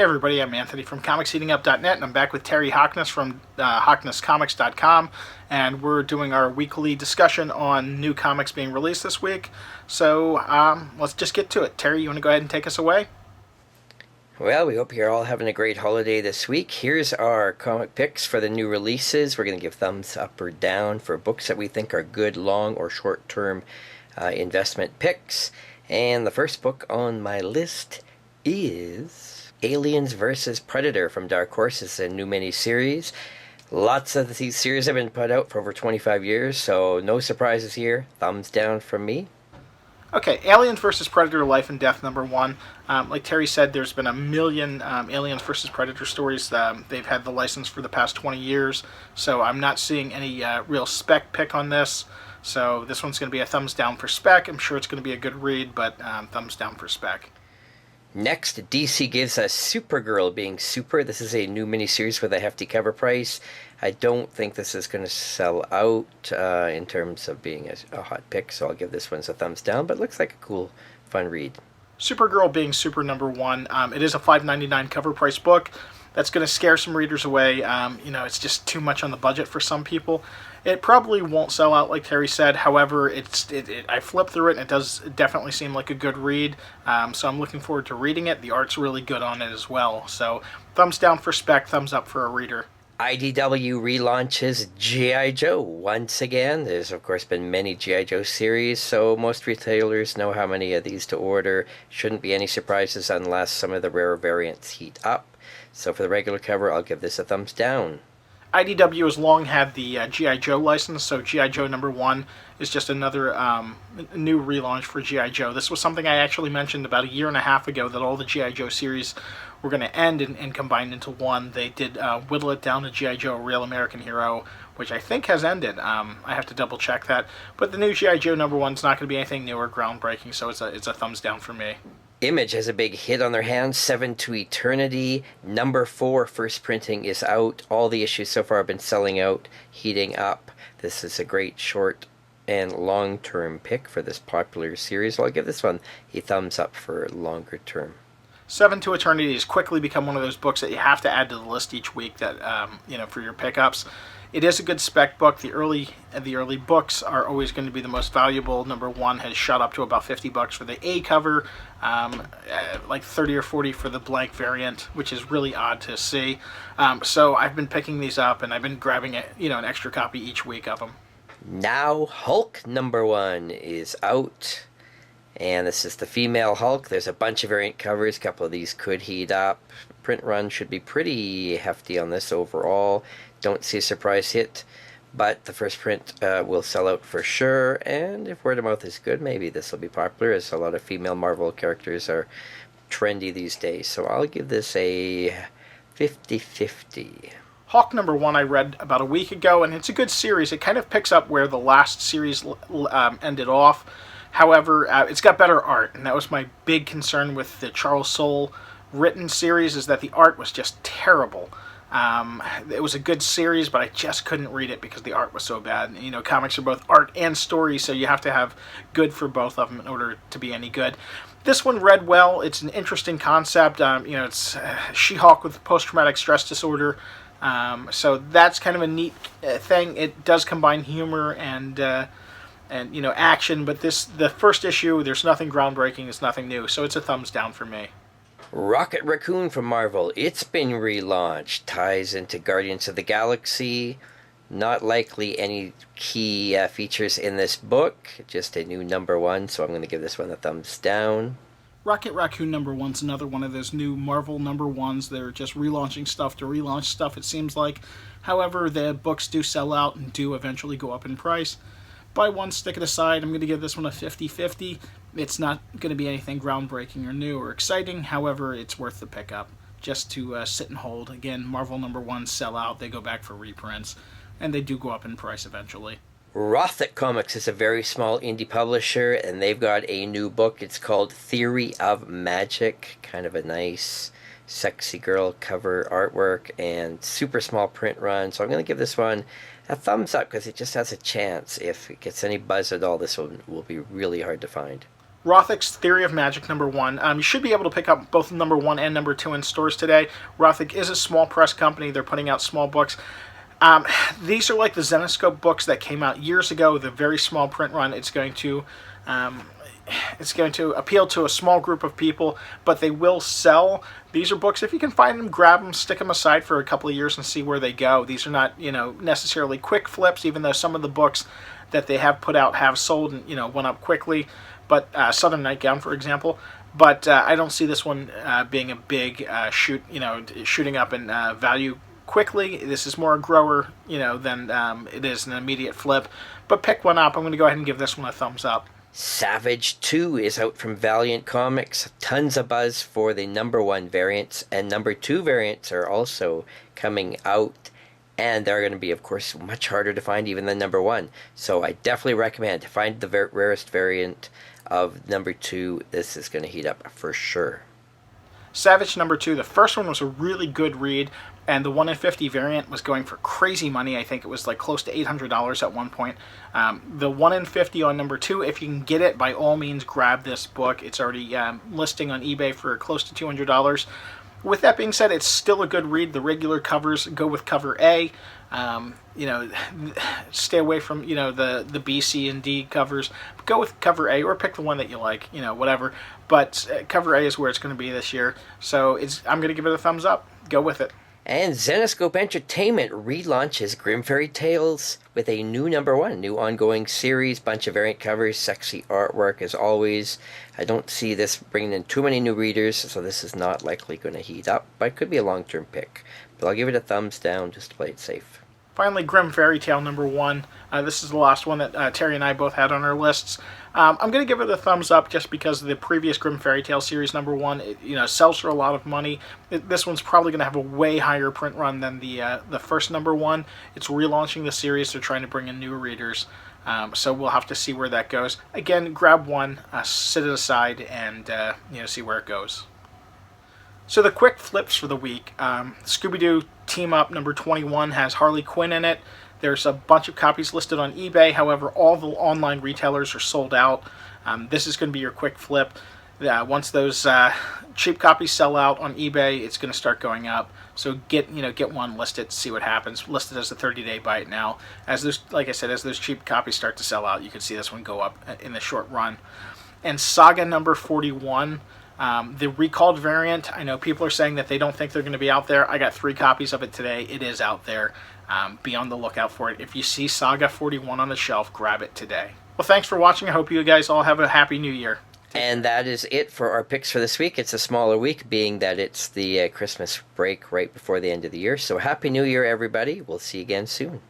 Hey everybody, I'm Anthony from ComicsHeatingUp.net, and I'm back with Terry Hockness from HocknessComics.com, and we're doing our weekly discussion on new comics being released this week. So let's just get to it. Terry, you want to go ahead and take us away? Well, we hope you're all having a great holiday this week. Here's our comic picks for the new releases. We're going to give thumbs up or down for books that we think are good long or short-term investment picks. And the first book on my list is Aliens vs. Predator from Dark Horse. It's a new miniseries. Lots of these series have been put out for over 25 years, so no surprises here. Thumbs down from me. Okay, Aliens vs. Predator Life and Death #1. Like Terry said, there's been a million Aliens vs. Predator stories. They've had the license for the past 20 years, so I'm not seeing any real spec pick on this. So this one's going to be a thumbs down for spec. I'm sure it's going to be a good read, but thumbs down for spec. Next, DC gives us Supergirl being super. This is a new miniseries with a hefty cover price. I don't think this is going to sell out in terms of being a hot pick, so I'll give this one a thumbs down, but it looks like a cool, fun read. Supergirl being super #1. It is a $5.99 cover price book. That's going to scare some readers away. It's just too much on the budget for some people. It probably won't sell out, like Terry said. However, I flipped through it, and it does definitely seem like a good read. So I'm looking forward to reading it. The art's really good on it as well. So thumbs down for spec, thumbs up for a reader. IDW relaunches G.I. Joe once again. There's, of course, been many G.I. Joe series, so most retailers know how many of these to order. Shouldn't be any surprises unless some of the rare variants heat up. So for the regular cover, I'll give this a thumbs down. IDW has long had the G.I. Joe license, so G.I. Joe #1 is just another new relaunch for G.I. Joe. This was something I actually mentioned about a year and a half ago, that all the G.I. Joe series were going to end and combine into one. They did whittle it down to G.I. Joe, A Real American Hero, which I think has ended. I have to double check that. But the new G.I. Joe #1 is not going to be anything new or groundbreaking, so it's a thumbs down for me. Image has a big hit on their hands, 7 to Eternity. #4 first printing is out. All the issues so far have been selling out, heating up. This is a great short and long-term pick for this popular series. I'll give this one a thumbs up for longer term. 7 to Eternity has quickly become one of those books that you have to add to the list each week that for your pickups. It is a good spec book. The early books are always going to be the most valuable. #1 has shot up to about $50 for the A cover, like 30 or 40 for the blank variant, which is really odd to see. So I've been picking these up, and I've been grabbing an extra copy each week of them. Now Hulk #1 is out. And this is the female Hulk. There's a bunch of variant covers. A couple of these could heat up. Print run should be pretty hefty on this overall. Don't see a surprise hit, but the first print will sell out for sure. And if word of mouth is good, maybe this will be popular, as a lot of female Marvel characters are trendy these days. So I'll give this a 50-50. Hawk #1 I read about a week ago, and it's a good series. It kind of picks up where the last series ended off. However, it's got better art, and that was my big concern with the Charles Soule written series, is that the art was just terrible. It was a good series, but I just couldn't read it because the art was so bad. Comics are both art and story, so you have to have good for both of them in order to be any good. This one read well. It's an interesting concept. It's She-Hulk with post-traumatic stress disorder. So that's kind of a neat thing. It does combine humor and action, but the first issue, there's nothing groundbreaking, it's nothing new, so it's a thumbs down for me. Rocket Racoon from Marvel, it's been relaunched, ties into Guardians of the Galaxy. Not likely any key features in this book, just a new #1, so I'm going to give this one a thumbs down. Rocket Raccoon #1's another one of those new Marvel #1s. They're just relaunching stuff to relaunch stuff, it seems like. However, the books do sell out and do eventually go up in price. Buy one, stick it aside. I'm going to give this one a 50-50. It's not going to be anything groundbreaking or new or exciting. However, it's worth the pickup just to sit and hold. Again, Marvel #1s sell out. They go back for reprints, and they do go up in price eventually. Rothic Comics is a very small indie publisher, and they've got a new book. It's called Theory of Magic. Kind of a nice, sexy girl cover artwork and super small print run. So I'm going to give this one a thumbs up because it just has a chance. If it gets any buzz at all, this one will be really hard to find. Rothik's Theory of Magic #1. You should be able to pick up both #1 and #2 in stores today. Rothik is a small press company. They're putting out small books. These are like the Zenescape books that came out years ago. The very small print run. Um, it's going to appeal to a small group of people, but they will sell. These are books, if you can find them, grab them, stick them aside for a couple of years and see where they go. These are not, necessarily quick flips, even though some of the books that they have put out have sold and, went up quickly. But Southern Nightgown, for example. But I don't see this one being a big shooting up in value quickly. This is more a grower, than it is an immediate flip. But pick one up. I'm going to go ahead and give this one a thumbs up. Savage 2 is out from Valiant Comics. Tons of buzz for the #1 variants, and #2 variants are also coming out. And they're going to be, of course, much harder to find even than #1. So I definitely recommend to find the rarest variant of #2. This is going to heat up for sure. Savage #2. The first one was a really good read, and the 1 in 50 variant was going for crazy money. I think it was like close to $800 at one point. The 1 in 50 on #2, if you can get it, by all means grab this book. It's already listing on eBay for close to $200. With that being said, it's still a good read. The regular covers go with cover A. Stay away from the B, C, and D covers. Go with cover A, or pick the one that you like. Whatever. But cover A is where it's going to be this year. So I'm going to give it a thumbs up. Go with it. And Zenescape Entertainment relaunches Grimm Fairy Tales with a new #1, new ongoing series, bunch of variant covers, sexy artwork as always. I don't see this bringing in too many new readers, so this is not likely going to heat up, but it could be a long-term pick. But I'll give it a thumbs down just to play it safe. Finally, Grimm Fairy Tale #1. This is the last one that Terry and I both had on our lists. I'm going to give it a thumbs up just because the previous Grimm Fairy Tale series #1, sells for a lot of money. This one's probably going to have a way higher print run than the first #1. It's relaunching the series. They're trying to bring in new readers. So we'll have to see where that goes. Again, grab one, sit it aside, and see where it goes. So the quick flips for the week. Scooby-Doo Team Up #21 has Harley Quinn in it. There's a bunch of copies listed on eBay. However, all the online retailers are sold out. This is going to be your quick flip. Once those cheap copies sell out on eBay, it's going to start going up. So get one, list it, see what happens. List it as a 30-day buy it now. As those cheap copies start to sell out, you can see this one go up in the short run. And Saga #41. The recalled variant, I know people are saying that they don't think they're going to be out there. I got 3 copies of it today. It is out there. Be on the lookout for it. If you see Saga 41 on the shelf, grab it today. Well, thanks for watching. I hope you guys all have a happy new year. And that is it for our picks for this week. It's a smaller week, being that it's the Christmas break right before the end of the year. So Happy New Year, everybody. We'll see you again soon.